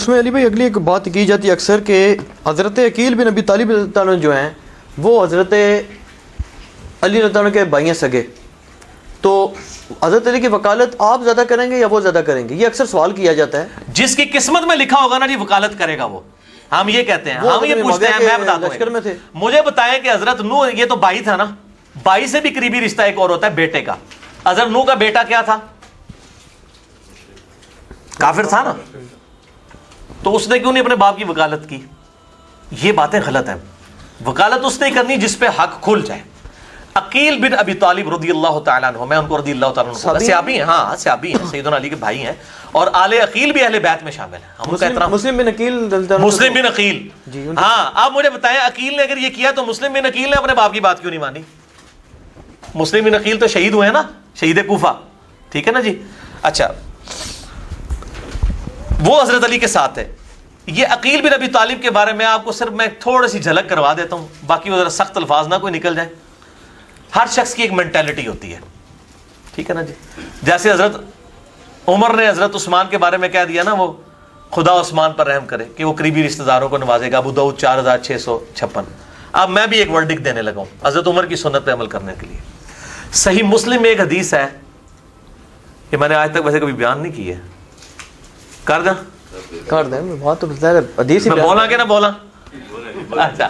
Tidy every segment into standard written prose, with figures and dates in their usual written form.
میں علی بھائی اگلی ایک بات کی جاتی ہے اکثر کہ حضرت عقیل بن ابی طالب رضی اللہ عنہ جو ہیں وہ حضرت علی رضی اللہ عنہ کے بھائی ہیں سگے، تو حضرت علی کی وکالت آپ زیادہ کریں گے یا وہ زیادہ کریں گے؟ یہ اکثر سوال کیا جاتا ہے. جس کی قسمت میں لکھا ہوگا نا جی وکالت کرے گا وہ، ہم یہ کہتے ہیں، ہم یہ پوچھتے ہیں. میں بتاتا ہوں، لشکر میں تھے، مجھے بتائیں کہ حضرت نوح، یہ تو بھائی تھا نا، بھائی سے بھی قریبی رشتہ ایک اور ہوتا ہے بیٹے کا. حضرت نوح کا بیٹا کیا تھا؟ کافر تھا نا، تو اس نے کیوں نہیں اپنے باپ کی وکالت کی؟ یہ باتیں غلط ہیں. وکالت اس نے کرنی جس پہ حق کھل جائے. عقیل بن ابی طالب رضی اللہ تعالیٰ عنہ، میں ان کو رضی اللہ تعالیٰ عنہ، صحابی ہیں، ہاں صحابی ہیں، سیدنا علی کے بھائی ہیں، اور آل عقیل بھی اہل بیت میں شامل ہیں. ہم ان کا احترام. مسلم بن عقیل، مسلم بن عقیل، ہاں. آپ مجھے بتائیں عقیل نے اگر یہ کیا تو مسلم بن عقیل نے اپنے باپ کی بات کیوں نہیں مانی؟ مسلم بن عقیل تو شہید ہوئے ہیں نا، شہید کوفہ، ٹھیک ہے نا جی. اچھا، وہ حضرت علی کے ساتھ ہے. یہ عقیل بن ابی طالب کے بارے میں آپ کو صرف میں تھوڑی سی جھلک کروا دیتا ہوں، باقی وہ ذرا سخت الفاظ نہ کوئی نکل جائے. ہر شخص کی ایک مینٹیلٹی ہوتی ہے، ٹھیک ہے نا جی. جیسے حضرت عمر نے حضرت عثمان کے بارے میں کہہ دیا نا، وہ خدا عثمان پر رحم کرے کہ وہ قریبی رشتہ داروں کو نوازے گا، ابو داؤد 4656. اب میں بھی ایک ورڈکٹ دینے لگا ہوں حضرت عمر کی سنت پہ عمل کرنے کے لیے. صحیح مسلم میں ایک حدیث ہے، یہ میں نے آج تک ویسے کبھی بیان نہیں کی ہے، کر دیں بہت حدیث میں بولا کہ نہ بولا. اچھا،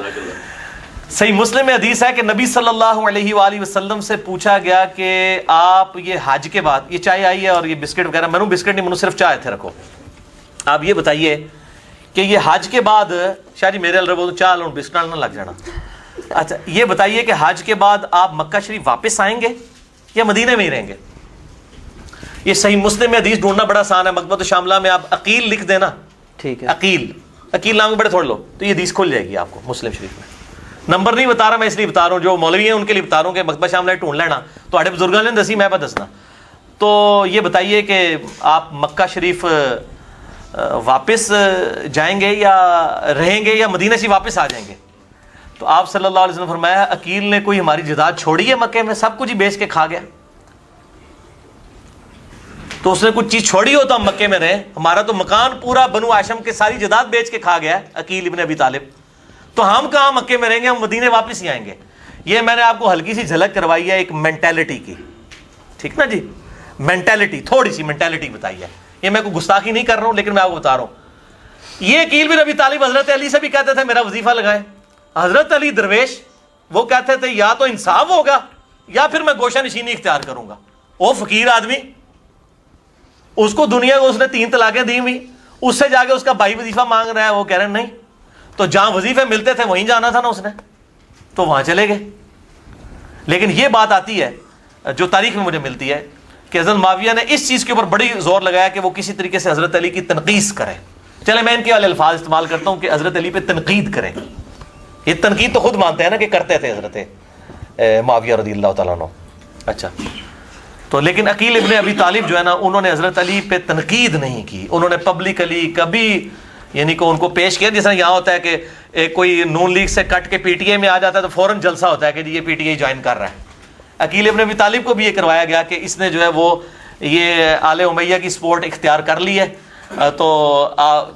صحیح مسلم میں حدیث ہے کہ نبی صلی اللہ علیہ وآلہ وسلم سے پوچھا گیا کہ آپ یہ حج کے بعد، یہ چائے آئی ہے اور یہ بسکٹ وغیرہ، میں نے بسکٹ نہیں، میں نے صرف چائے تھے رکھو، آپ یہ بتائیے کہ یہ حج کے بعد، شاہ جی میرے الربو چاہ لوں بسکٹ نہ لگ جانا. اچھا یہ بتائیے کہ حج کے بعد آپ مکہ شریف واپس آئیں گے یا مدینے میں ہی رہیں گے؟ یہ صحیح مسلم میں حدیث ڈھونڈنا بڑا آسان ہے. مکتبۃ الشاملہ میں آپ عقیل لکھ دینا، ٹھیک ہے، عقیل نام بڑے تھوڑ لو تو یہ حدیث کھل جائے گی آپ کو مسلم شریف میں. نمبر نہیں بتا رہا میں، اس لیے بتا رہا ہوں جو مولوی ہیں ان کے لیے بتا رہا ہوں کہ مکتبہ شاملہ ڈھونڈ لینا. تو اڑے بزرگاں نے دسی، میں پہ دسنا. تو یہ بتائیے کہ آپ مکہ شریف واپس جائیں گے یا رہیں گے یا مدینہ سے واپس آ جائیں گے؟ تو آپ صلی اللہ علیہ وسلم نے فرمایا عقیل نے کوئی ہماری جداد چھوڑی ہے مکے میں؟ سب کچھ ہی بیچ کے کھا گیا. تو اس نے کچھ چیز چھوڑی ہو تو ہم مکے میں رہیں. ہمارا تو مکان پورا بنو ہاشم کے ساری جداد بیچ کے کھا گیا ہے عقیل ابن ابی طالب. تو ہم کہاں مکے میں رہیں گے؟ ہم مدینے واپس ہی آئیں گے. یہ میں نے آپ کو ہلکی سی جھلک کروائی ہے ایک مینٹیلٹی کی، ٹھیک نا جی. مینٹیلٹی، تھوڑی سی مینٹیلٹی بتائی ہے. یہ میں کوئی گستاخی نہیں کر رہا ہوں لیکن میں آپ کو بتا رہا ہوں. یہ عقیل بن ابی طالب حضرت علی سے بھی کہتے تھے میرا وظیفہ لگائیں. حضرت علی درویش وہ کہتے تھے یا تو انصاف ہوگا یا پھر میں گوشہ نشینی اختیار کروں گا. وہ فقیر آدمی، اس کو دنیا کو اس نے 3 طلاقیں دی ہوئی، اس سے جا کے اس کا بھائی وظیفہ مانگ رہا ہے. وہ کہہ رہے ہیں نہیں، تو جہاں وظیفے ملتے تھے وہیں جانا تھا نا اس نے، تو وہاں چلے گئے. لیکن یہ بات آتی ہے جو تاریخ میں مجھے ملتی ہے کہ حضرت معاویہ نے اس چیز کے اوپر بڑی زور لگایا کہ وہ کسی طریقے سے حضرت علی کی تنقید کریں. چلے میں ان کے والے الفاظ استعمال کرتا ہوں کہ حضرت علی پہ تنقید کریں. یہ تنقید تو خود مانتے ہیں نا کہ کرتے تھے حضرت معاویہ رضی اللہ تعالیٰ عنہ. اچھا، تو لیکن عقیل ابن ابی طالب جو ہے نا، انہوں نے حضرت علی پہ تنقید نہیں کی. انہوں نے پبلکلی کبھی یعنی کہ ان کو پیش کیا، جس طرح یہاں ہوتا ہے کہ کوئی نون لیگ سے کٹ کے پی ٹی آئی میں آ جاتا ہے تو فوراً جلسہ ہوتا ہے کہ جی یہ پی ٹی آئی جوائن کر رہا ہے. عقیل ابن ابی طالب کو بھی یہ کروایا گیا کہ اس نے جو ہے وہ یہ آل امیہ کی سپورٹ اختیار کر لی ہے تو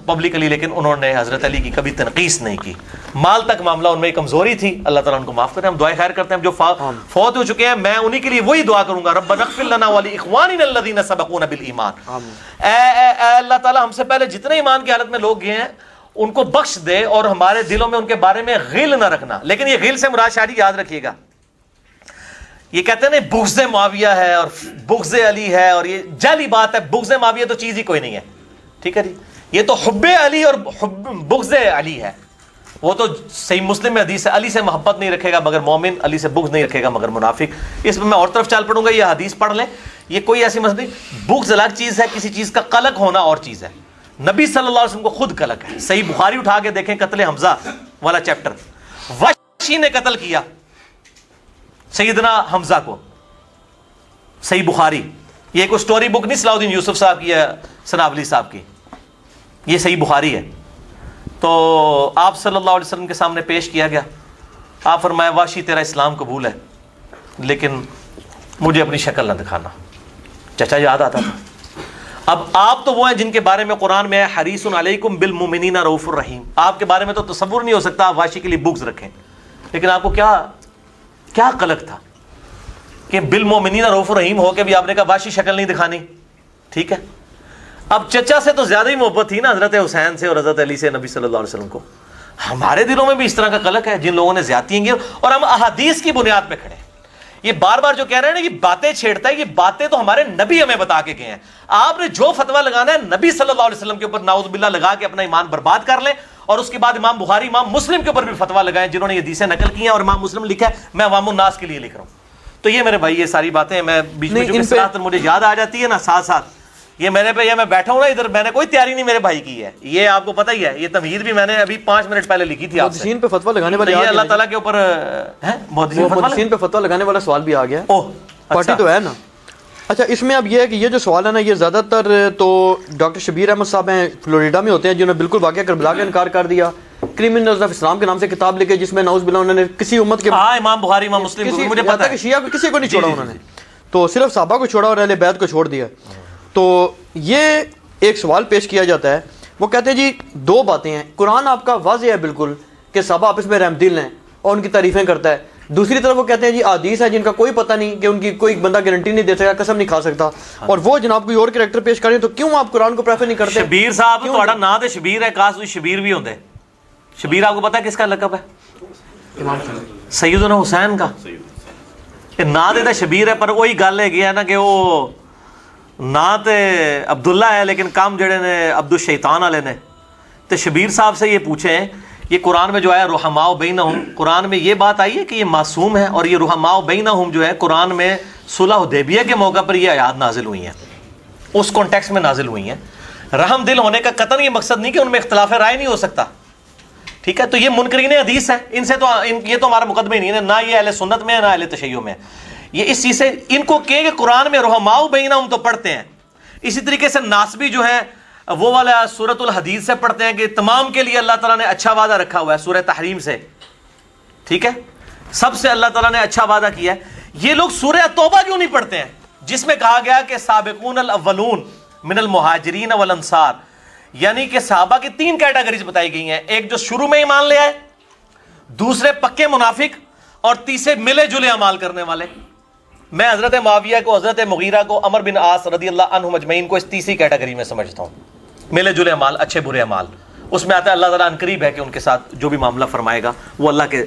پبلکلی، لیکن انہوں نے حضرت علی کی کبھی تنقید نہیں کی. مال تک معاملہ ان میں کمزوری تھی، اللہ تعالیٰ ان کو معاف کرے. ہم دعائیں خیر کرتے ہیں جو فوت ہو چکے ہیں، میں انہی کے لیے وہی دعا کروں گا، ربنا اغفر لنا ولاخواننا الذین سبقونا بالایمان. اے اللہ تعالیٰ ہم سے پہلے جتنے ایمان کی حالت میں لوگ گئے ہیں ان کو بخش دے اور ہمارے دلوں میں ان کے بارے میں غل نہ رکھنا. لیکن یہ غل سے مراد شاعری یاد رکھیے گا، یہ کہتے ہیں نا بغض معاویہ ہے اور بغض علی ہے، اور یہ جعلی بات ہے. بغض معاویہ تو چیز ہی کوئی نہیں ہے، ٹھیک ہے جی. یہ تو حب علی اور بغض علی ہے. وہ تو صحیح مسلم میں حدیث ہے، علی سے محبت نہیں رکھے گا مگر مومن، علی سے بغض نہیں رکھے گا مگر منافق. اس میں اور طرف چال پڑوں گا، یہ حدیث پڑھ لیں. یہ کوئی ایسی مسئلہ نہیں. بغض الگ چیز ہے، کسی چیز کا قلق ہونا اور چیز ہے. نبی صلی اللہ علیہ وسلم کو خود قلق ہے. صحیح بخاری اٹھا کے دیکھیں، قتل حمزہ والا چیپٹر، وحشی نے قتل کیا سیدنا حمزہ کو. صحیح بخاری، یہ کوئی سٹوری بک نہیں صلاح الدین یوسف صاحب کی یا سنابلی صاحب کی، یہ صحیح بخاری ہے. تو آپ صلی اللہ علیہ وسلم کے سامنے پیش کیا گیا. آپ فرمایا واشی تیرا اسلام قبول ہے لیکن مجھے اپنی شکل نہ دکھانا. چچا یاد آتا تھا. اب آپ تو وہ ہیں جن کے بارے میں قرآن میں حریص علیکم بالمؤمنین رؤوف الرحیم، آپ کے بارے میں تو تصور نہیں ہو سکتا آپ واشی کے لیے بغض رکھیں، لیکن آپ کو کیا قلق تھا کہ بالمؤمنین رؤوف الرحیم ہو کے بھی آپ نے کہا واشی شکل نہیں دکھانی. ٹھیک ہے، اب چچا سے تو زیادہ ہی محبت تھی نا حضرت حسین سے اور حضرت علی سے نبی صلی اللہ علیہ وسلم کو. ہمارے دلوں میں بھی اس طرح کا قلق ہے جن لوگوں نے زیادتیاں کی اور ہم احادیث کی بنیاد پہ کھڑے ہیں. یہ بار بار جو کہہ رہے ہیں نا یہ باتیں چھیڑتا ہے، یہ باتیں تو ہمارے نبی ہمیں بتا کے گئے ہیں. آپ نے جو فتویٰ لگانا ہے نبی صلی اللہ علیہ وسلم کے اوپر نعوذ باللہ لگا کے اپنا ایمان برباد کر لیں، اور اس کے بعد امام بخاری امام مسلم کے اوپر بھی فتویٰ لگائیں جنہوں نے یہ حدیثیں نقل کی ہیں اور امام مسلم لکھا ہے میں عوام الناس کے لیے لکھ رہا ہوں. تو یہ میرے بھائی یہ ساری باتیں میں بیچ میں جو اصطلاحات مجھے یاد آ جاتی ہے نا ساتھ ساتھ یہ میرے پہ یہ میں بیٹھا ہوں نا ادھر، میں نے کوئی تیاری نہیں میرے بھائی کی ہے، یہ آپ کو پتہ ہی ہے. یہ تمہید بھی میں نے ابھی 5 منٹ پہلے لکھی تھی آپ سے. محدثین پہ فتویٰ لگانے والے یہ اللہ تعالیٰ کے اوپر محدثین پہ فتویٰ لگانے والا سوال بھی آ گیا. پارٹی تو ہے نا. اچھا اس میں اب یہ ہے کہ یہ جو سوال ہے نا یہ زیادہ تر تو ڈاکٹر شبیر احمد صاحب ہیں فلوریڈا میں ہوتے ہیں جنہوں نے بالکل واقعہ کربلا کا انکار کر دیا. کرمنلز آف اسلام کے نام سے کتاب لکھے جس میں نعوذ باللہ انہوں نے کسی امت کے امام بخاری امام مسلم کو مجھے پتہ ہے کہ شیعہ کو کسی کو نہیں چھوڑا انہوں نے، تو صرف صحابہ کو چھوڑا اور اہل بیت کو چھوڑ دیا. تو یہ ایک سوال پیش کیا جاتا ہے، وہ کہتے ہیں جی 2 باتیں ہیں. قرآن آپ کا واضح ہے بالکل کہ صحابہ آپس میں رحم دل ہیں اور ان کی تعریفیں کرتا ہے. دوسری طرف وہ کہتے ہیں جی احادیث ہے جن کا کوئی پتہ نہیں کہ ان کی کوئی بندہ گارنٹی نہیں دے سکتا، قسم نہیں کھا سکتا، اور وہ جناب کوئی اور کریکٹر پیش کریں تو کیوں آپ قرآن کو پریفر نہیں کرتے؟ شبیر صاحب تھوڑا نام تے شبیر ہے، کاش تسی شبیر بھی ہوندے. شبیر آپ کو پتہ ہے کس کا لقب ہے؟ سیدنا حسین کا. کہ نا تے شبیر ہے پر وہی گل ہے گیا نا کہ وہ نا تے عبداللہ ہے لیکن کام جڑے نے عبد الشیطان والے نے. تو شبیر صاحب سے یہ پوچھیں یہ قرآن میں جو ہے رحماء بینہم، قرآن میں یہ بات آئی ہے کہ یہ معصوم ہے، اور یہ رحماء بینہم جو ہے قرآن میں صلح حدیبیہ کے موقع پر یہ آیات نازل ہوئی ہیں، اس کانٹیکس میں نازل ہوئی ہیں. رحم دل ہونے کا قطعاً یہ مقصد نہیں کہ ان میں اختلاف رائے نہیں ہو سکتا. ٹھیک ہے، تو یہ منکرین حدیث ہیں، ان سے تو یہ تو ہمارا مقدمہ ہی نہیں ہے، نہ یہ اہل سنت میں ہے نہ اہل تشیع میں. یہ اس چیز سے ان کو کہیں کہ قرآن میں رحماء بینہم تو پڑھتے ہیں. اسی طریقے سے ناسبی جو ہے وہ والا سورۃ الحدید سے پڑھتے ہیں کہ تمام کے لیے اللہ تعالیٰ نے اچھا وعدہ رکھا ہوا ہے سورہ تحریم سے. ٹھیک ہے، سب سے اللہ تعالیٰ نے اچھا وعدہ کیا ہے. یہ لوگ سورہ توبہ کیوں نہیں پڑھتے ہیں جس میں کہا گیا کہ سابقون الاولون من المہاجرین والانصار، یعنی کہ صحابہ کی 3 کیٹیگریز بتائی گئی ہیں. ایک جو شروع میں ایمان لے آئے، دوسرے پکے منافق، اور تیسرے ملے جلے اعمال کرنے والے. میں حضرت معاویہ کو، حضرت مغیرہ کو، عمر بن عاص رضی اللہ عنہم اجمعین کو اس تیسری کیٹیگری میں سمجھتا ہوں. ملے جلے اعمال، اچھے برے اعمال، اس میں آتا ہے اللہ تعالیٰ عنقریب ہے کہ ان کے ساتھ جو بھی معاملہ فرمائے گا وہ اللہ کے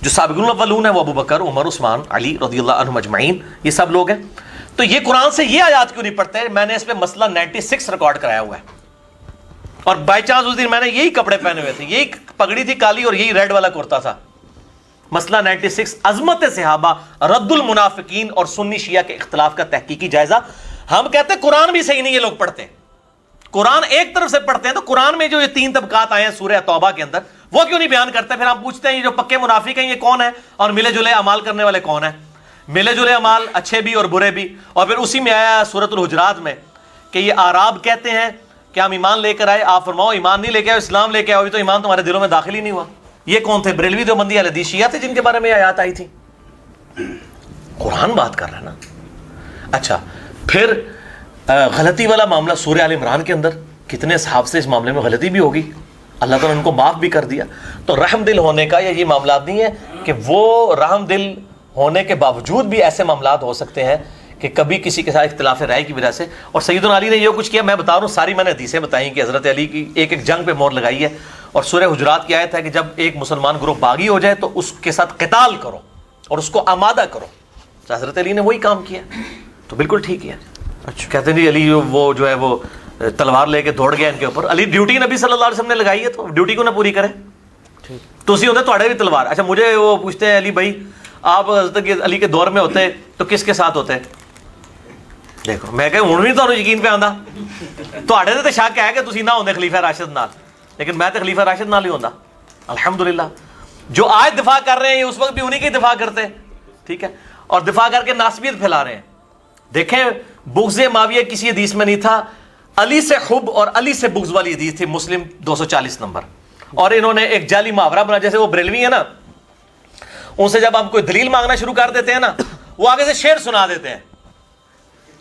جو سابقون الاولون ہیں وہ ابو بکر، عمر، عثمان، علی رضی اللہ عنہم اجمعین، یہ سب لوگ ہیں. تو یہ قرآن سے یہ آیات کیوں نہیں پڑھتے؟ میں نے اس پہ مسئلہ 96 ریکارڈ کرایا ہوا ہے، اور بائی چانس اس دن میں نے یہی کپڑے پہنے ہوئے تھے، یہی پگڑی تھی کالی اور یہی ریڈ والا کرتا تھا. مسئلہ 96 عظمت صحابہ، رد المنافقین اور سنی شیعہ کے اختلاف کا تحقیقی جائزہ. ہم کہتے ہیں قرآن بھی صحیح نہیں یہ لوگ پڑھتے، قرآن ایک طرف سے پڑھتے ہیں. تو قرآن میں جو یہ 3 طبقات آئے ہیں سورہ توبہ کے اندر وہ کیوں نہیں بیان کرتے؟ پھر ہم پوچھتے ہیں یہ جو پکے منافق ہیں یہ کون ہے اور ملے جلے اعمال کرنے والے کون ہیں؟ ملے جلے اعمال اچھے بھی اور برے بھی. اور پھر اسی میں آیا سورۃ الحجرات میں کہ یہ اعراب کہتے ہیں کہ ہم ایمان لے کر آئے، آپ فرماؤ ایمان نہیں لے کے آئے، اسلام لے کے آئے، تو ایمان تمہارے دلوں میں داخل ہی نہیں ہوا. یہ کون تھے؟ بریلوی دیوبندی اہل حدیث شیعہ تھے جن کے بارے میں آیات آئی تھی. قرآن بات کر رہا ہے نا. اچھا پھر غلطی والا معاملہ سورہ آل عمران کے اندر کتنے صحاب سے اس معاملے میں غلطی بھی ہوگی، اللہ تعالیٰ نے ان کو معاف بھی کر دیا. تو رحم دل ہونے کا یہ معاملات نہیں ہے کہ وہ رحم دل ہونے کے باوجود بھی ایسے معاملات ہو سکتے ہیں کہ کبھی کسی کے ساتھ اختلاف رائے کی وجہ سے. اور سیدنا علی نے یہ کچھ کیا میں بتا رہا ہوں، ساری میں نے حدیثیں بتائی کہ حضرت علی کی ایک جنگ پہ مور لگائی ہے، اور سورہ حجرات کی آیت ہے کہ جب ایک مسلمان گروہ باغی ہو جائے تو اس کے ساتھ قتال کرو اور اس کو آمادہ کرو. تو حضرت علی نے وہی کام کیا، تو بالکل ٹھیک ہے. اچھا کہتے ہیں جی علی وہ جو ہے وہ تلوار لے کے دوڑ گیا ان کے اوپر. علی ڈیوٹی نبی صلی اللہ علیہ وسلم نے لگائی ہے تو ڈیوٹی کو نہ پوری کرے تو اسی ہوتے تھوڑے بھی تلوار. اچھا مجھے وہ پوچھتے ہیں علی بھائی آپ حضرت علی کے دور میں ہوتے تو کس کے ساتھ ہوتے؟ دیکھو میں کہ ہوں بھی تو یقین پہ آندا تھوڑے تو شک ہے کہ تسی نہ ہوندے خلیفہ راشد نال، لیکن میں تو خلیفہ راشد نال ہی ہوندا الحمدللہ. جو آج دفاع کر رہے ہیں یہ اس وقت بھی انہی کی دفاع کرتے. ٹھیک ہے، اور دفاع کر کے ناسبیت پھیلا رہے ہیں. دیکھیں بغض معاویہ کسی حدیث میں نہیں تھا، علی سے حب اور علی سے بغض والی حدیث تھی، مسلم 240 نمبر. اور انہوں نے ایک جعلی محاورہ بنا، جیسے وہ بریلوی ہے نا، ان سے جب آپ کوئی دلیل مانگنا شروع کر دیتے ہیں نا وہ آگے سے شعر سنا دیتے ہیں.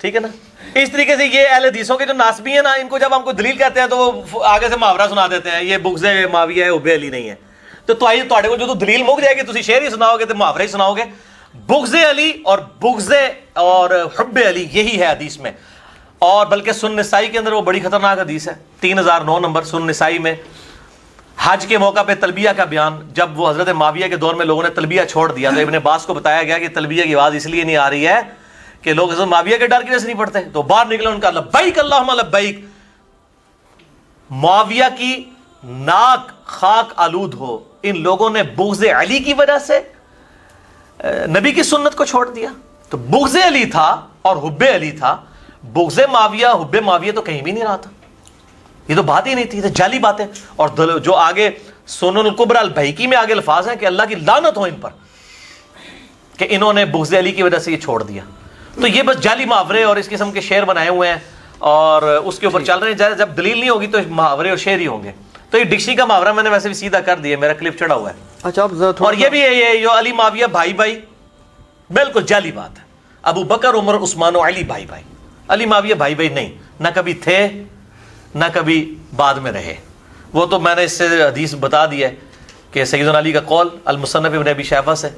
ٹھیک ہے نا. اس طریقے سے یہ اہل حدیثوں کے جو ناسبی ہیں نا, ان کو جب ہم کو دلیل کہتے ہیں تو وہ آگے سے محاورہ سنا دیتے ہیں, یہ بغض معاویہ ہے حب علی نہیں ہے. تو آئیے تواڈے کو جو دلیل مک جائے گی تسی شعر ہی سناؤ گے تو محاورہ ہی سناؤ گے. بغض علی اور بغض اور حب علی یہی ہے حدیث میں. اور بلکہ سنن نسائی کے اندر وہ بڑی خطرناک حدیث ہے, 3009 نمبر سنن نسائی میں, حج کے موقع پہ تلبیہ کا بیان. جب وہ حضرت معاویہ کے دور میں لوگوں نے تلبیہ چھوڑ دیا تو ابن عباس کو بتایا گیا کہ تلبیہ کی آواز اس لیے نہیں آ رہی ہے کہ لوگ حضرت معاویہ کے ڈر کی وجہ سے نہیں پڑھتے. تو باہر نکلے ان کا لبیک اللہم لبیک, معاویہ کی ناک خاک آلود ہو. ان لوگوں نے بغض علی کی وجہ سے نبی کی سنت کو چھوڑ دیا. تو بغض علی تھا اور حب علی تھا, بغض معاویہ حب معاویہ تو کہیں بھی نہیں رہا تھا. یہ تو بات ہی نہیں تھی, یہ تو جعلی باتیں. اور جو آگے سنن الکبری البیہقی میں آگے الفاظ ہیں کہ اللہ کی لعنت ہو ان پر کہ انہوں نے بغض علی کی وجہ سے یہ چھوڑ دیا. تو یہ بس جعلی محاورے اور اس قسم کے شعر بنائے ہوئے ہیں اور اس کے اوپر چل رہے ہیں. جب دلیل نہیں ہوگی تو محاورے اور شعر ہی ہوں گے. تو یہ ڈکشنری کا محاورہ میں نے ویسے بھی سیدھا کر دیا, میرا کلپ چڑھا ہوا ہے. اچھا اور یہ بھی ہے یہ جو علی معاویہ بھائی بھائی, بالکل جعلی بات ہے. ابو بکر عمر عثمان و علی بھائی بھائی, علی معاویہ بھائی بھائی نہیں, نہ کبھی تھے نہ کبھی بعد میں رہے. وہ تو میں نے اس سے حدیث بتا دی ہے کہ سیدنا علی کا قول المصنف ابن ابی شیبہ سے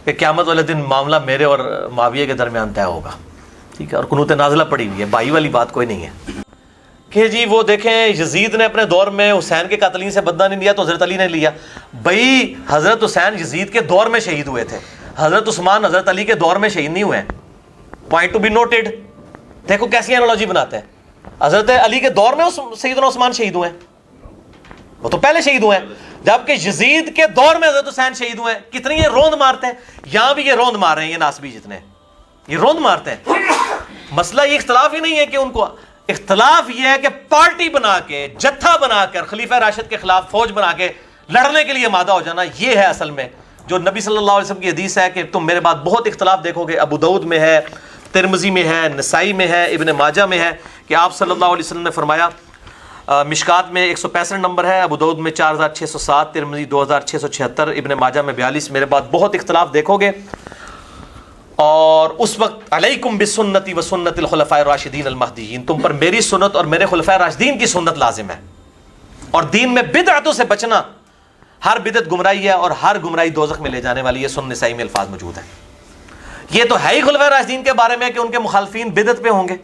کہ قیامت والے دن معاملہ میرے اور معاویہ کے درمیان طے ہوگا. ٹھیک ہے, اور قنوت نازلہ پڑی ہوئی ہے, بھائی والی بات کوئی نہیں ہے. کہ جی وہ دیکھیں یزید نے اپنے دور میں حسین کے قاتلین سے بدلہ نہیں لیا تو حضرت علی نے لیا. بھائی حضرت حسین یزید کے دور میں شہید ہوئے تھے, حضرت عثمان حضرت علی کے دور میں شہید نہیں ہوئے ہیں. Point to be noted. دیکھو کیسی اینالوجی بناتے ہیں. حضرت علی کے دور میں سیدنا عثمان شہید ہوئے ہیں, وہ تو پہلے شہید ہوئے ہیں, جبکہ یزید کے دور میں حضرت حسین شہید ہوئے ہیں. کتنی یہ روند مارتے ہیں, یہاں بھی یہ روند مار رہے ہیں, یہ ناسبی جتنے یہ روند مارتے ہیں. مسئلہ یہ اختلاف ہی نہیں ہے کہ ان کو, اختلاف یہ ہے کہ پارٹی بنا کے جتھا بنا کر خلیفہ راشد کے خلاف فوج بنا کے لڑنے کے لیے آمادہ ہو جانا. یہ ہے اصل میں جو نبی صلی اللہ علیہ وسلم کی حدیث ہے کہ تم میرے بعد بہت اختلاف دیکھو گے. ابو داؤد میں ہے, ترمذی میں ہے, نسائی میں ہے, ابن ماجہ میں ہے کہ آپ صلی اللہ علیہ وسلم نے فرمایا, مشکات میں 165 نمبر ہے, ابو داؤد میں 4607, ترمذی 2676, ابن ماجہ میں 42, میرے بعد بہت اختلاف دیکھو گے اور اس وقت علیکم بسنتی و سنت الخلفاء الراشدین المہدیین, تم پر میری سنت اور میرے خلفاء راشدین کی سنت لازم ہے. اور دین میں بدعتوں سے بچنا, ہر بدعت گمراہی ہے اور ہر گمراہی دوزخ میں لے جانے والی ہے. سنن نسائی میں الفاظ موجود ہیں. یہ تو ہے ہی خلفاء راشدین کے بارے میں کہ ان کے مخالفین بدعت پہ ہوں گے.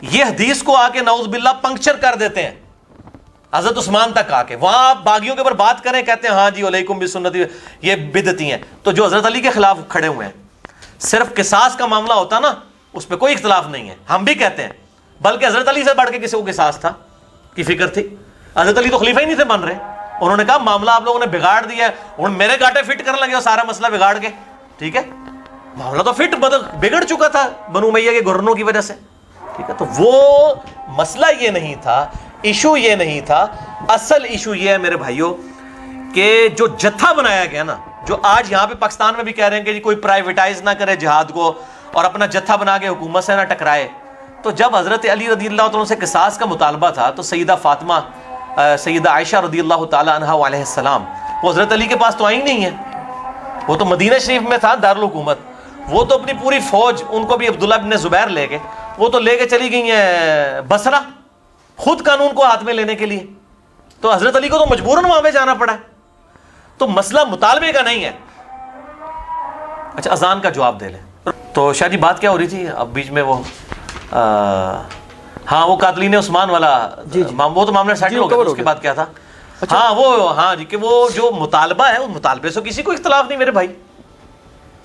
یہ حدیث کو آ کے نعوذ باللہ پنکچر کر دیتے ہیں حضرت عثمان تک آ کے. وہاں آپ باغیوں کے اوپر بات کریں, کہتے ہیں ہاں جی علیکم بسنتی, یہ بدعتی ہیں. تو جو حضرت علی کے خلاف کھڑے ہوئے ہیں, صرف قصاص کا معاملہ ہوتا نا, اس پہ کوئی اختلاف نہیں ہے. ہم بھی کہتے ہیں, بلکہ حضرت علی سے بڑھ کے کسی کو قصاص تھا کی فکر تھی. حضرت علی تو خلیفہ ہی نہیں تھے بن رہے, انہوں نے کہا معاملہ آپ لوگوں نے بگاڑ دیا ہے, میرے گاٹے فٹ کرنے لگے اور سارا مسئلہ بگاڑ کے. ٹھیک ہے, معاملہ تو فٹ بگڑ چکا تھا بنو امیہ کے گورنروں کی وجہ سے. ٹھیک ہے, تو وہ مسئلہ یہ نہیں تھا, ایشو یہ نہیں تھا. اصل ایشو یہ ہے میرے بھائیوں کہ جو جتھا بنایا گیا نا, جو آج یہاں پہ پاکستان میں بھی کہہ رہے ہیں کہ جی کوئی پرائیویٹائز نہ کرے جہاد کو اور اپنا جتھا بنا کے حکومت سے نہ ٹکرائے. تو جب حضرت علی رضی اللہ عنہ سے قصاص کا مطالبہ تھا تو سیدہ فاطمہ, سیدہ عائشہ رضی اللہ تعالی عنہا علیہ السلام, وہ حضرت علی کے پاس تو آئی نہیں ہے, وہ تو مدینہ شریف میں تھا دارالحکومت. وہ تو اپنی پوری فوج, ان کو بھی عبداللہ بن زبیر لے کے, وہ تو لے کے چلی گئی ہیں بصرہ, خود قانون کو ہاتھ میں لینے کے لیے. تو حضرت علی کو تو مجبوراً وہاں پہ جانا پڑا ہے. تو مسئلہ مطالبے کا نہیں ہے. اچھا اذان کا جواب دے لیں. تو شاہ جی بات کیا ہو رہی تھی اب بیچ میں, وہ ہاں وہ قاتلین عثمان والا, وہ تو معاملہ سیٹل ہو گیا. اس کے بعد کیا تھا؟ ہاں وہ, ہاں جی کہ وہ جو مطالبہ ہے, وہ مطالبے سے کسی کو اختلاف نہیں میرے بھائی.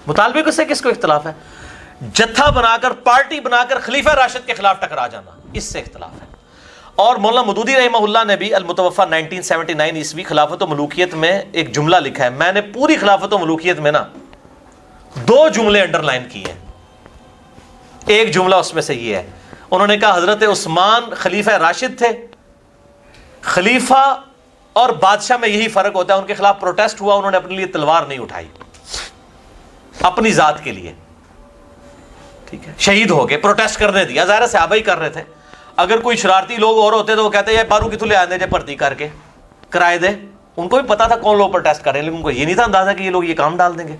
مطالبے سے کس کو اختلاف ہے؟ جتھا بنا کر, پارٹی بنا کر خلیفہ راشد کے خلاف ٹکرا جانا, اس سے اختلاف ہے. اور مولانا مودودی رحمہ اللہ نے بھی المتوفا 1979 عیسوی خلافت و ملوکیت میں ایک جملہ لکھا ہے. میں نے پوری خلافت و ملوکیت میں نا 2 جملے انڈر لائن کیے ہیں. ایک جملہ اس میں سے یہ ہے, انہوں نے کہا حضرت عثمان خلیفہ راشد تھے. خلیفہ اور بادشاہ میں یہی فرق ہوتا ہے, ان کے خلاف پروٹیسٹ ہوا, انہوں نے اپنے لیے تلوار نہیں اٹھائی اپنی ذات کے لیے. ٹھیک ہے, شہید ہو گئے, پروٹیسٹ کرنے دیا, ظاہر صحابہ ہی کر رہے تھے. اگر کوئی شرارتی لوگ اور ہوتے تو وہ کہتے ہیں بارو کتوں لے آنے جے بھرتی کر کے کرائے دے. ان کو بھی پتا تھا کون لوگ پروٹیسٹ کر رہے ہیں, لیکن ان کو یہ نہیں تھا اندازہ کہ یہ لوگ یہ کام ڈال دیں گے.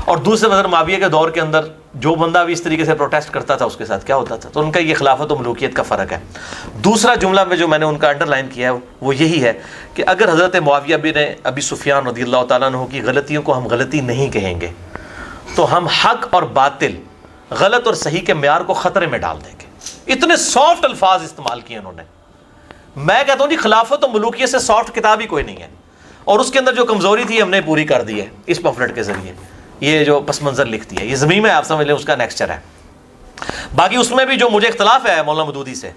اور دوسرے حضرت معاویہ کے دور کے اندر جو بندہ بھی اس طریقے سے پروٹیسٹ کرتا تھا اس کے ساتھ کیا ہوتا تھا. تو ان کا یہ خلافت و ملوکیت کا فرق ہے. دوسرا جملہ میں جو میں نے ان کا انڈر لائن کیا ہے وہ یہی ہے کہ اگر حضرت معاویہ بن ابی سفیان رضی اللہ تعالیٰ عنہ کی غلطیوں کو ہم غلطی نہیں کہیں گے تو ہم حق اور باطل، غلط اور صحیح کے معیار کو خطرے میں ڈال دیں گے. اتنے سافٹ الفاظ استعمال کیے انہوں نے. میں کہتا ہوں جی خلافت و ملوکیت سے سافٹ کتاب ہی کوئی نہیں ہے. اور اس کے اندر جو کمزوری تھی ہم نے پوری کر دی ہے اس پمفلٹ کے ذریعے. یہ جو پس منظر لکھتی ہے یہ زمین میں آپ سمجھ لیں اس کا نیکسچر ہے. باقی اس میں بھی جو مجھے اختلاف ہے مولانا مودودی سے،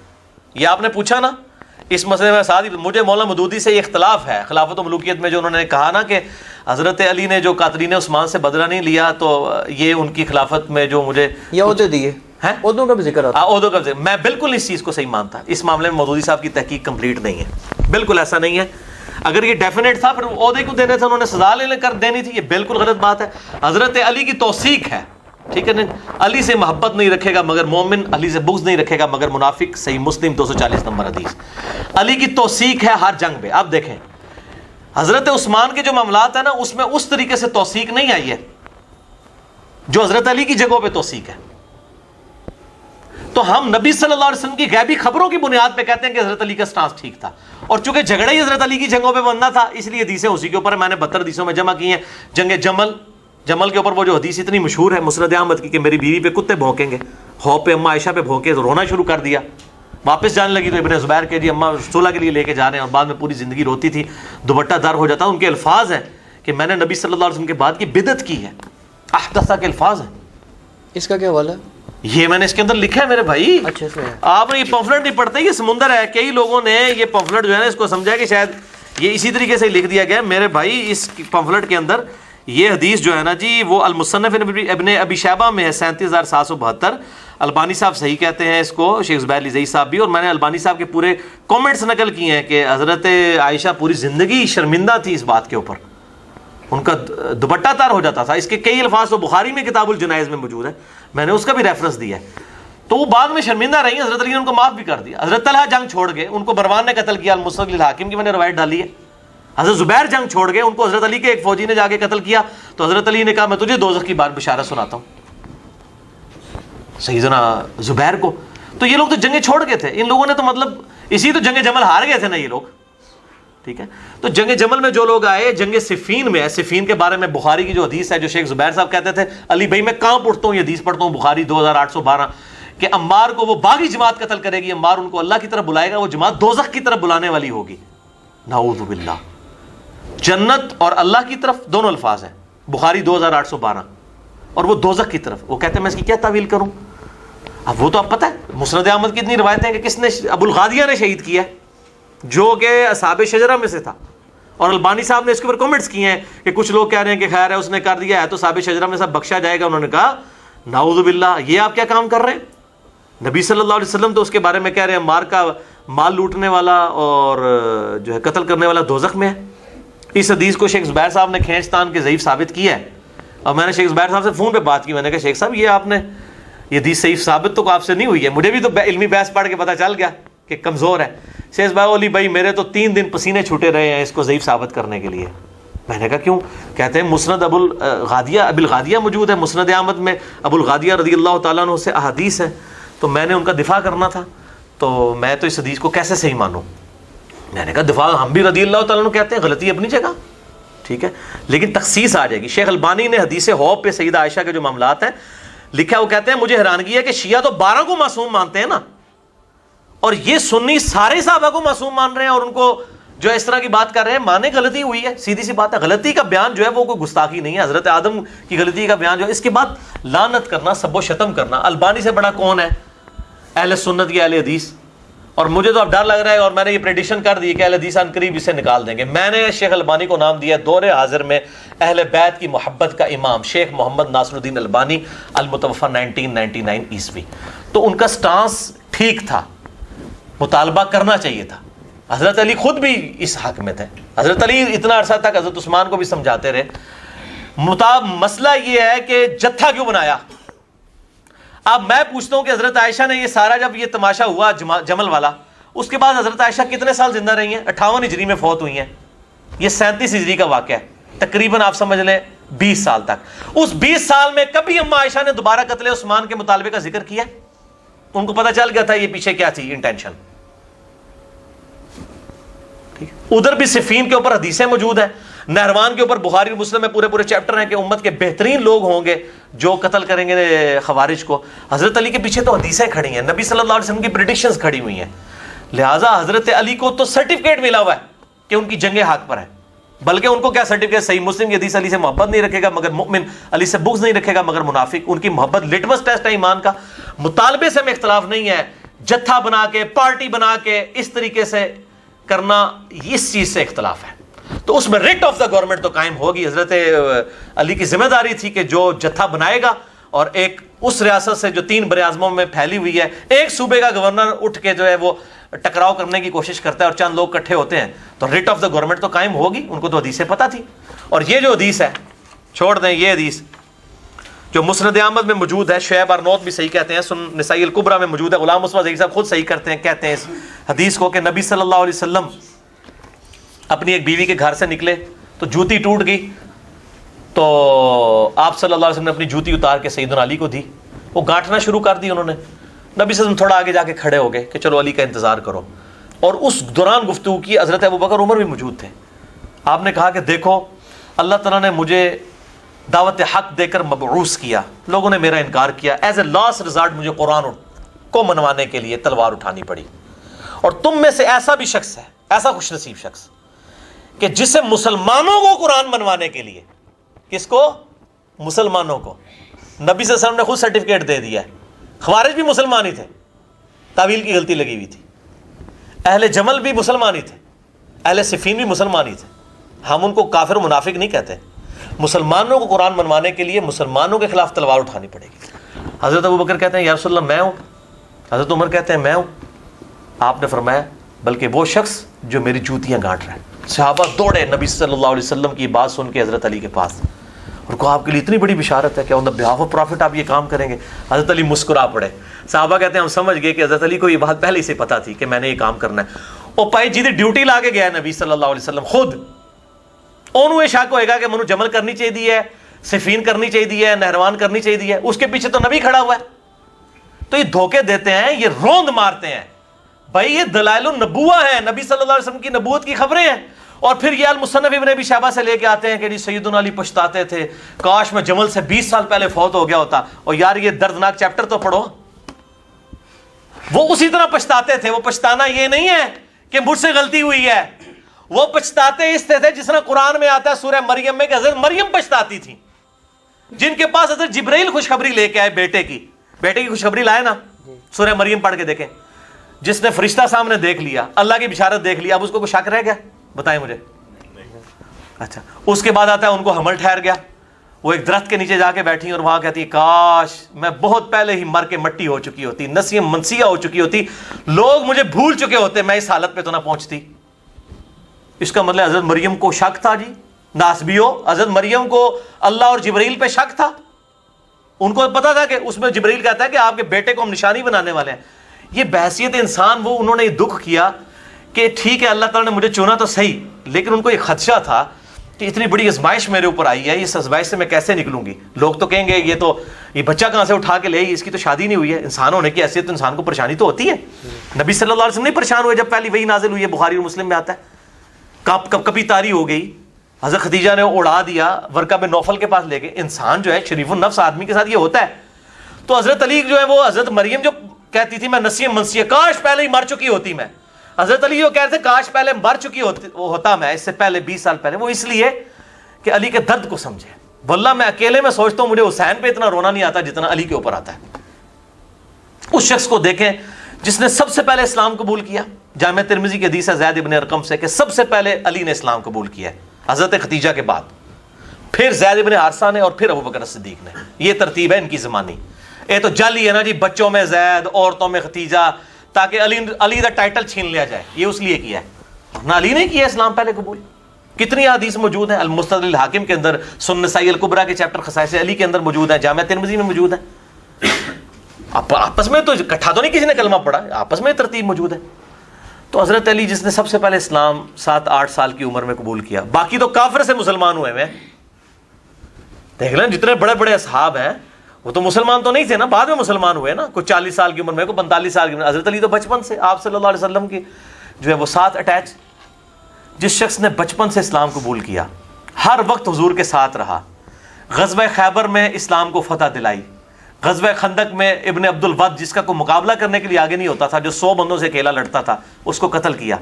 یہ آپ نے پوچھا نا اس مسئلے میں ساتھ ہی مجھے مولانا مودودی سے یہ اختلاف ہے خلافت و ملوکیت میں، جو انہوں نے کہا نا کہ حضرت علی نے جو قاتلین عثمان سے بدلہ نہیں لیا تو یہ ان کی خلافت میں جو مجھے یہ عہدے دیے ہیں، عہدوں کا بھی ذکر آتا ہے. عہدوں کا ذکر، میں بالکل اس چیز کو صحیح مانتا. اس معاملے میں مودودی صاحب کی تحقیق کمپلیٹ نہیں ہے، بالکل ایسا نہیں ہے. اگر یہ ڈیفینیٹ تھا پھر عہدے کیوں دینے تھے، انہوں نے سزا لے کر دینی تھی. یہ بالکل غلط بات ہے. حضرت علی کی توثیق ہے، ٹھیک ہے نا. علی سے محبت نہیں رکھے گا مگر مومن، علی سے بغض نہیں رکھے گا مگر منافق. صحیح مسلم 240 نمبر حدیث. علی کی توثیق ہے ہر جنگ میں. آپ دیکھیں حضرت عثمان کے جو معاملات ہیں نا اس میں اس طریقے سے توثیق نہیں آئی ہے جو حضرت علی کی جگہوں پہ توثیق ہے. تو ہم نبی صلی اللہ علیہ وسلم کی غیبی خبروں کی بنیاد پہ کہتے ہیں کہ حضرت علی کا سٹانس ٹھیک تھا. اور چونکہ جھگڑا ہی حضرت علی کی جنگوں پہ بننا تھا اس لیے حدیثیں اسی کے اوپر میں نے 72 حدیثوں میں جمع کی ہیں. جنگ جمل کے اوپر وہ جو حدیث اتنی مشہور ہے مسند احمد کی کہ میری بیوی پہ کتے بھونکیں گے، ہو پہ اماں عائشہ پہ بھونکے تو رونا شروع کر دیا. واپس جانے لگی تو ابن زبیر کے جی اماں صلح کے لیے لے کے جا رہے ہیں، اور بعد میں پوری زندگی روتی تھی، دوپٹہ دار ہو جاتا. ان کے الفاظ ہیں کہ میں نے نبی صلی اللہ علیہ وسلم کے بعد کی بدعت کی ہے. احدثہ کے الفاظ ہیں. اس کا کیا حوالہ ہے؟ یہ میں نے اس کے اندر لکھا ہے میرے بھائی. اچھا سے آپ نے یہ پمفلٹ نہیں پڑھتے، یہ سمندر ہے. کئی لوگوں نے یہ پمفلٹ جو ہے نا اس کو سمجھا کہ شاید یہ اسی طریقے سے لکھ دیا گیا. میرے بھائی اس پمفلٹ کے اندر یہ حدیث جو ہے نا جی وہ المصنف ابن ابی شیبہ میں ہے 37,772. البانی صاحب صحیح کہتے ہیں اس کو، شیخ زبیر علی زئی صاحب بھی. اور میں نے البانی صاحب کے پورے کامنٹس نقل کیے ہیں کہ حضرت عائشہ پوری زندگی شرمندہ تھی اس بات کے اوپر، ان کا دوپٹہ تار ہو جاتا تھا. اس کے کئی الفاظ تو بخاری میں کتاب الجنائز میں موجود ہے، میں نے اس کا بھی ریفرنس دیا ہے. تو وہ بعد میں شرمندہ رہی ہیں، حضرت علی نے ان کو معاف بھی کر دیا. حضرت طلحہ جنگ چھوڑ گئے، ان کو مروان نے قتل کیا، المستدرک للحاکم کی میں نے روایت ڈالی ہے. حضرت زبیر جنگ چھوڑ گئے، ان کو حضرت علی کے ایک فوجی نے جا کے قتل کیا تو حضرت علی نے کہا میں تجھے دوزخ کی بشارت سناتا ہوں سیدنا زبیر کو. تو یہ لوگ تو جنگیں چھوڑ گئے تھے. ان لوگوں نے تو مطلب اسی تو جنگ جمل ہار گئے تھے نا یہ لوگ، ٹھیک ہے. تو جنگ جمل میں جو لوگ آئے، جنگ صفین میں، صفین کے بارے میں بخاری کی جو حدیث ہے جو شیخ زبیر صاحب کہتے تھے علی بھائی میں کہاں پڑھتا ہوں یہ حدیث پڑھتا ہوں بخاری 2812 کہ عمار کو وہ باغی جماعت قتل کرے گی، عمار ان کو اللہ کی طرف بلائے گا، وہ جماعت دوزخ کی طرف بلانے والی ہوگی. نعوذ باللہ. جنت اور اللہ کی طرف دونوں الفاظ ہیں، بخاری 2812، اور وہ دوزخ کی طرف. وہ کہتے ہیں میں اس کی کیا تعویل کروں. اب وہ تو اب پتہ ہے مسند احمد کی اتنی روایتیں ہیں کہ کس نے ابو الغادیہ نے شہید کیا ہے جو کہ اصحاب شجرہ میں سے تھا. اور البانی صاحب نے اس کے اوپر کمنٹس کیے ہیں کہ کچھ لوگ کہہ رہے ہیں کہ خیر ہے اس نے کر دیا ہے تو اصحاب شجرہ میں سب بخشا جائے گا. انہوں نے کہا نعوذ باللہ، یہ آپ کیا کام کر رہے ہیں. نبی صلی اللہ علیہ وسلم تو اس کے بارے میں کہہ رہے ہیں مار کا مال لوٹنے والا اور جو ہے قتل کرنے والا دوزخ میں ہے. اس حدیث کو شیخ زبیر صاحب نے کھینچ تان کے ضعیف ثابت کیا ہے. اور میں نے شیخ زبیر صاحب سے فون پہ بات کی، میں نے کہا شیخ صاحب یہ آپ نے یہ حدیث صحیح ثابت تو آپ سے نہیں ہوئی ہے. مجھے بھی تو علمی بحث پڑھ کے پتہ چل گیا کہ کمزور ہے. شیخ علی بھائی میرے تو 3 دن پسینے چھوٹے رہے ہیں اس کو ضعیف ثابت کرنے کے لیے. میں نے کہا کیوں؟ کہتے ہیں مسند ابو الغادیہ موجود ہے مسند احمد میں، ابو الغادیہ رضی اللہ تعالیٰ عنہ سے احادیث ہے، تو میں نے ان کا دفاع کرنا تھا تو میں تو اس حدیث کو کیسے صحیح مانوں. میں نے کہا دفاع ہم بھی رضی اللہ تعالیٰ عنہ کہتے ہیں، غلطی اپنی جگہ، ٹھیک ہے، لیکن تخصیص آ جائے گی. شیخ البانی نے حدیث حوض پہ سیدہ عائشہ کے جو معاملات ہیں لکھا، وہ کہتے ہیں مجھے حیرانگی ہے کہ شیعہ تو 12 کو معصوم مانتے ہیں نا، اور یہ سنی سارے صحابہ کو معصوم مان رہے ہیں اور ان کو جو اس طرح کی بات کر رہے ہیں. مانے غلطی ہوئی ہے، سیدھی سی بات ہے. غلطی کا بیان جو ہے وہ کوئی گستاخی نہیں ہے. حضرت آدم کی غلطی کا بیان جو ہے، اس کے بعد لعنت کرنا، سب و شتم کرنا. البانی سے بڑا کون ہے اہل سنت کی اہل حدیث. اور مجھے تو اب ڈر لگ رہا ہے اور میں نے یہ پریڈکشن کر دی کہ اہل حدیث ان قریب اسے نکال دیں گے. میں نے شیخ البانی کو نام دیا دور حاضر میں اہل بیت کی محبت کا امام شیخ محمد ناصر الدین البانی المتوفی 1999 عیسوی. تو ان کا سٹانس ٹھیک تھا، مطالبہ کرنا چاہیے تھا. حضرت علی خود بھی اس حق میں تھے. حضرت علی اتنا عرصہ تک حضرت عثمان کو بھی سمجھاتے رہے. مسئلہ یہ ہے کہ جتھا کیوں بنایا. اب میں پوچھتا ہوں کہ حضرت عائشہ نے یہ سارا جب یہ تماشا ہوا جمل والا، اس کے بعد حضرت عائشہ کتنے سال زندہ رہی ہیں؟ 58 ہجری میں فوت ہوئی ہیں. یہ 37 ہجری کا واقعہ ہے، تقریباً آپ سمجھ لیں 20 سال تک۔ اس 20 سال میں کبھی اما عائشہ نے دوبارہ قتل عثمان کے مطالبے کا ذکر کیا؟ ان کو پتا چل گیا تھا یہ پیچھے کیا تھی انٹینشن۔ ادھر بھی صفین کے اوپر حدیثیں موجود ہیں، نہروان کے اوپر بخاری اور مسلم میں پورے پورے چیپٹر ہیں کہ امت کے بہترین لوگ ہوں گے جو قتل کریں گے خوارج کو۔ حضرت علی کے پیچھے تو حدیثیں کھڑی ہیں، نبی صلی اللہ علیہ وسلم کی پریڈکشنز کھڑی ہوئی ہیں، لہٰذا حضرت علی کو تو سرٹیفکیٹ ملا ہوا ہے کہ ان کی جنگ حق پر ہے۔ بلکہ ان کو کیا سرٹیفکیٹ؟ صحیح مسلم کی حدیث علی سے محبت نہیں رکھے گا مگر مؤمن، علی سے بغض نہیں رکھے گا مگر منافق۔ ان کی محبت لٹمس ٹیسٹ ہے ایمان کا۔ مطالبے سے میں اختلاف نہیں ہے، جتھا بنا کے پارٹی بنا کے اس طریقے سے کرنا، اس چیز سے اختلاف ہے۔ تو اس میں ریٹ آف دا گورنمنٹ تو قائم ہوگی۔ حضرت علی کی ذمہ داری تھی کہ جو جتھا بنائے گا اور ایک اس ریاست سے جو 3 براعظموں میں پھیلی ہوئی ہے، ایک صوبے کا گورنر اٹھ کے جو ہے وہ ٹکراؤ کرنے کی کوشش کرتا ہے اور چند لوگ اکٹھے ہوتے ہیں، تو ریٹ آف دا گورنمنٹ تو قائم ہوگی۔ ان کو تو حدیث سے پتہ تھی۔ اور یہ جو حدیث ہے، چھوڑ دیں یہ حدیث جو مسند احمد میں موجود ہے، شعیب ارنوت بھی صحیح کہتے ہیں، سنن نسائی الکبریٰ میں موجود ہے، غلام مصطفیٰ زئی صاحب خود صحیح کرتے ہیں، کہتے ہیں اس حدیث کو کہ نبی صلی اللہ علیہ وسلم اپنی ایک بیوی کے گھر سے نکلے تو جوتی ٹوٹ گئی، تو آپ صلی اللہ علیہ وسلم نے اپنی جوتی اتار کے سیدنا علی کو دی، وہ گانٹنا شروع کر دی انہوں نے۔ نبی صلی اللہ علیہ وسلم تھوڑا آگے جا کے کھڑے ہو گئے کہ چلو علی کا انتظار کرو، اور اس دوران گفتگو کی حضرت ابوبکر عمر بھی موجود تھے۔ آپ نے کہا کہ دیکھو اللہ تعالیٰ نے مجھے دعوت حق دے کر مبعوث کیا، لوگوں نے میرا انکار کیا، ایز اے لاسٹ ریزارٹ مجھے قرآن کو منوانے کے لیے تلوار اٹھانی پڑی، اور تم میں سے ایسا بھی شخص ہے، ایسا خوش نصیب شخص کہ جسے مسلمانوں کو قرآن منوانے کے لیے، کس کو؟ مسلمانوں کو، نبی صلی اللہ علیہ وسلم نے خود سرٹیفکیٹ دے دیا ہے۔ خوارج بھی مسلمان ہی تھے، تعویل کی غلطی لگی ہوئی تھی، اہل جمل بھی مسلمان ہی تھے، اہل صفین بھی مسلمان ہی تھے، ہم ان کو کافر و منافق نہیں کہتے۔ مسلمانوں کو قرآن منوانے کے لیے مسلمانوں کے خلاف تلوار اٹھانی پڑے گی۔ حضرت ابوبکر کہتے ہیں یا رسول اللہ میں ہوں، حضرت عمر کہتے ہیں میں ہوں۔ آپ نے فرمایا بلکہ وہ شخص جو میری جوتیاں گانٹ رہا ہے۔ صحابہ دوڑے نبی صلی اللہ علیہ وسلم کی بات سن کے حضرت علی کے پاس، اور کہا آپ کے لیے اتنی بڑی بشارت ہے کہ آن دا بہاف آف پروفٹ آپ یہ کام کریں گے۔ حضرت علی مسکرا پڑے۔ صحابہ کہتے ہیں ہم سمجھ گئے کہ حضرت علی کو یہ بات پہلے ہی سے پتہ تھی کہ میں نے یہ کام کرنا ہے۔ اور پائی جی ڈیوٹی لا کے گیا نبی صلی اللہ علیہ وسلم خود، انہوں یہ شک ہوئے گا کہ منو جمل کرنی چاہیے، صفین کرنی چاہیے، نہروان کرنی چاہیے، اس کے پیچھے تو نبی کھڑا ہوا ہے۔ تو یہ دھوکے دیتے ہیں، یہ روند مارتے ہیں، بھائی یہ دلائل النبوہ ہیں، نبی صلی اللہ علیہ وسلم کی نبوت کی خبریں ہیں۔ اور پھر یہ المصنف ابن ابی شیبہ سے لے کے آتے ہیں کہ سیدنا علی پچھتاتے تھے کاش میں جمل سے 20 سال پہلے فوت ہو گیا ہوتا۔ اور یار یہ دردناک چیپٹر تو پڑھو، وہ اسی طرح پچھتاتے تھے۔ وہ پچھتانا یہ نہیں ہے کہ مجھ سے غلطی ہوئی ہے، وہ پچھتاتے اس طرح تھے جس طرح قرآن میں آتا ہے سورہ مریم میں کہ حضرت مریم پچھتاتی تھی، جن کے پاس حضرت جبرائیل خوشخبری لے کے آئے بیٹے کی خوشخبری لائے نا، سورہ مریم پڑھ کے دیکھیں، جس نے فرشتہ سامنے دیکھ لیا، اللہ کی بشارت دیکھ لیا، اب اس کو کوئی شک رہ گیا؟ بتائیں مجھے۔ اچھا، اس کے بعد آتا ہے ان کو حمل ٹھہر گیا، وہ ایک درخت کے نیچے جا کے بیٹھی اور وہاں کہتی کاش میں بہت پہلے ہی مر کے مٹی ہو چکی ہوتی، نسیم منسیہ ہو چکی ہوتی، لوگ مجھے بھول چکے ہوتے، میں اس حالت پہ تو نہ پہنچتی۔ اس کا مطلب حضرت مریم کو شک تھا جی، ناسبیو، حضرت مریم کو اللہ اور جبرائیل پہ شک تھا۔ ان کو پتا تھا کہ اس میں جبرائیل کہتا ہے کہ آپ کے بیٹے کو ہم نشانی بنانے والے ہیں۔ یہ بحثیت انسان وہ انہوں نے یہ دکھ کیا کہ ٹھیک ہے اللہ تعالیٰ نے مجھے چنا تو صحیح، لیکن ان کو ایک خدشہ تھا کہ اتنی بڑی آزمائش میرے اوپر آئی ہے، اس آزمائش سے میں کیسے نکلوں گی؟ لوگ تو کہیں گے یہ بچہ کہاں سے اٹھا کے لے، اس کی تو شادی نہیں ہوئی ہے۔ انسان ہونے کی حیثیت انسان کو پریشانی تو ہوتی ہے۔ نبی صلی اللہ علیہ وسلم نہیں پریشان ہوئے جب پہلی وحی نازل ہوئی ہے، بخاری اور مسلم میں آتا ہے۔ کبھی تاری ہو گئی، حضرت خدیجہ نے اڑا دیا، ورقہ بن نوفل کے پاس لے گئے۔ انسان جو ہے شریف النفس آدمی کے ساتھ یہ ہوتا ہے۔ تو حضرت علی جو ہے وہ حضرت مریم جو کہتی تھی میں نسیم منسیہ، کاش پہلے ہی مر چکی ہوتی میں، حضرت علی جو کہتے تھے کاش پہلے مر چکی ہوتا میں، اس سے پہلے 20 سال پہلے، وہ اس لیے کہ علی کے درد کو سمجھے۔ واللہ میں اکیلے میں سوچتا ہوں مجھے حسین پہ اتنا رونا نہیں آتا جتنا علی کے اوپر آتا ہے۔ اس شخص کو دیکھیں جس نے سب سے پہلے اسلام قبول کیا، جامع ترمذی کی حدیث ہے زید ابن ارقم سے کہ سب سے پہلے علی نے اسلام قبول کیا ہے حضرت خدیجہ کے بعد، پھر زید ابن حارثہ نے، اور پھر ابوبکر صدیق نے۔ یہ ترتیب ہے ان کی زمانی۔ یہ تو جعلی ہے نا جی، بچوں میں زید، عورتوں میں ختیجہ، تاکہ علی دا ٹائٹل چھین لیا جائے، یہ اس لیے کیا ہے۔ نہ علی نے کیا اسلام پہلے قبول۔ کتنی حدیث موجود ہیں، المستدرک الحاکم کے اندر، سنن نسائی الکبریٰ کے چیپٹر خصائص علی کے اندر موجود ہیں، جامع ترمذی میں موجود ہیں۔ آپس میں تو اکٹھا تو نہیں کسی نے کلمہ پڑھا، آپس میں ترتیب موجود ہے۔ تو حضرت علی جس نے سب سے پہلے اسلام 7-8 سال کی عمر میں قبول کیا، باقی تو کافر سے مسلمان ہوئے ہیں۔ دیکھ لیں جتنے بڑے بڑے اصحاب ہیں وہ تو مسلمان تو نہیں تھے نا, بعد میں مسلمان ہوئے نا, کوئی 40 سال کی عمر میں, کوئی 45 سال کی عمر. حضرت علی تو بچپن سے آپ صلی اللہ علیہ وسلم کی جو ہے وہ ساتھ اٹیچ. جس شخص نے بچپن سے اسلام قبول کیا, ہر وقت حضور کے ساتھ رہا, غزوہ خیبر میں اسلام کو فتح دلائی, غزوہ خندق میں ابن عبد الود جس کا کوئی مقابلہ کرنے کے لیے آگے نہیں ہوتا تھا, جو 100 بندوں سے اکیلا لڑتا تھا, اس کو قتل کیا.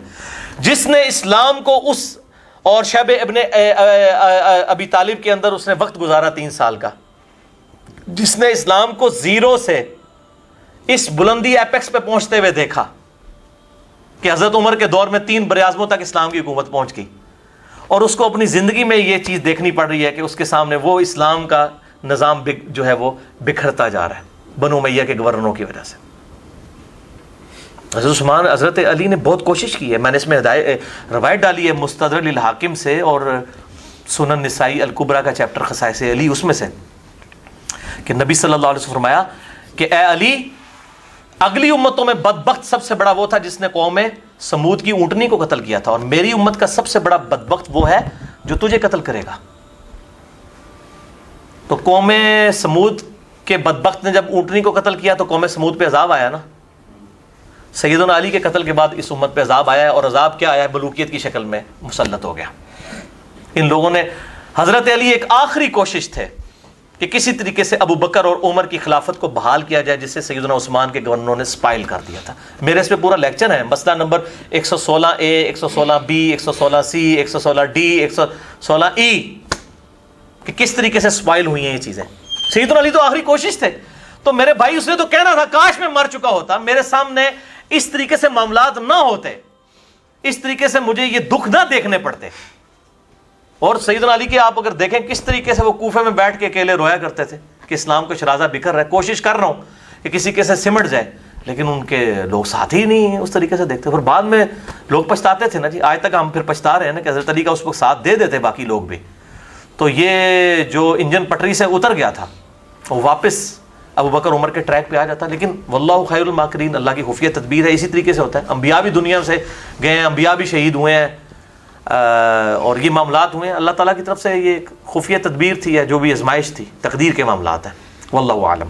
جس نے اسلام کو اس اور شیب ابن ابی طالب کے اندر اس نے وقت گزارا 3 سال کا, جس نے اسلام کو زیرو سے اس بلندی ایپیکس پہ پہنچتے ہوئے دیکھا کہ حضرت عمر کے دور میں 3 براعظموں تک اسلام کی حکومت پہنچ گئی, اور اس کو اپنی زندگی میں یہ چیز دیکھنی پڑ رہی ہے کہ اس کے سامنے وہ اسلام کا نظام جو ہے وہ بکھرتا جا رہا ہے بنو امیہ کے گورنروں کی وجہ سے. حضرت علی نے بہت کوشش کی ہے. میں نے اس میں روایت ڈالی ہے مستدرک للحاکم سے اور سنن نسائی الکبریٰ کا چیپٹر خصائص علی, اس میں سے کہ نبی صلی اللہ علیہ وسلم فرمایا کہ اے علی, اگلی امتوں میں بدبخت سب سے بڑا وہ تھا جس نے قوم سمود کی اونٹنی کو قتل کیا تھا, اور میری امت کا سب سے بڑا بدبخت وہ ہے جو تجھے قتل کرے گا. تو قوم سمود کے بدبخت نے جب اونٹنی کو قتل کیا تو قوم سمود پہ عذاب آیا نا. سیدنا علی کے قتل کے بعد اس امت پہ عذاب آیا ہے, اور عذاب کیا آیا ہے؟ ملوکیت کی شکل میں مسلط ہو گیا. ان لوگوں نے, حضرت علی ایک آخری کوشش تھے کہ کسی طریقے سے ابو بکر اور عمر کی خلافت کو بحال کیا جائے, جس سے سیدنا عثمان کے گورنروں نے سپائل کر دیا تھا. میرے اس پہ پورا لیکچر ہے, مسئلہ number 116A, 116B, 116C, 116D, 116E, کہ کس طریقے سے سپائل ہوئی ہیں یہ چیزیں. سیدنا علی تو آخری کوشش تھے. تو میرے بھائی اس نے تو کہنا تھا کاش میں مر چکا ہوتا, میرے سامنے اس طریقے سے معاملات نہ ہوتے, اس طریقے سے مجھے یہ دکھ نہ دیکھنے پڑتے. اور سیدنا علی کے آپ اگر دیکھیں کس طریقے سے وہ کوفے میں بیٹھ کے اکیلے رویا کرتے تھے کہ اسلام کا شرازہ بکھر رہا ہے, کوشش کر رہا ہوں کہ کسی کے سے سمٹ جائے, لیکن ان کے لوگ ساتھ ہی نہیں ہیں اس طریقے سے دیکھتے. اور بعد میں لوگ پچھتاتے تھے نا جی, آج تک ہم پھر پچھتا رہے ہیں نا کہ حضرت علی کا اس وقت ساتھ دے دیتے باقی لوگ بھی. تو یہ جو انجن پٹری سے اتر گیا تھا وہ واپس ابو بکر عمر کے ٹریک پہ آ جاتا. لیکن واللہ خیر الماکرین, اللہ کی خفیہ تدبیر ہے. اسی طریقے سے ہوتا ہے, انبیاء بھی دنیا سے گئے ہیں, انبیاء بھی شہید ہوئے ہیں, اور یہ معاملات ہوئے ہیں. اللہ تعالیٰ کی طرف سے یہ خفیہ تدبیر تھی, جو بھی آزمائش تھی, تقدیر کے معاملات ہیں. واللہ اعلم.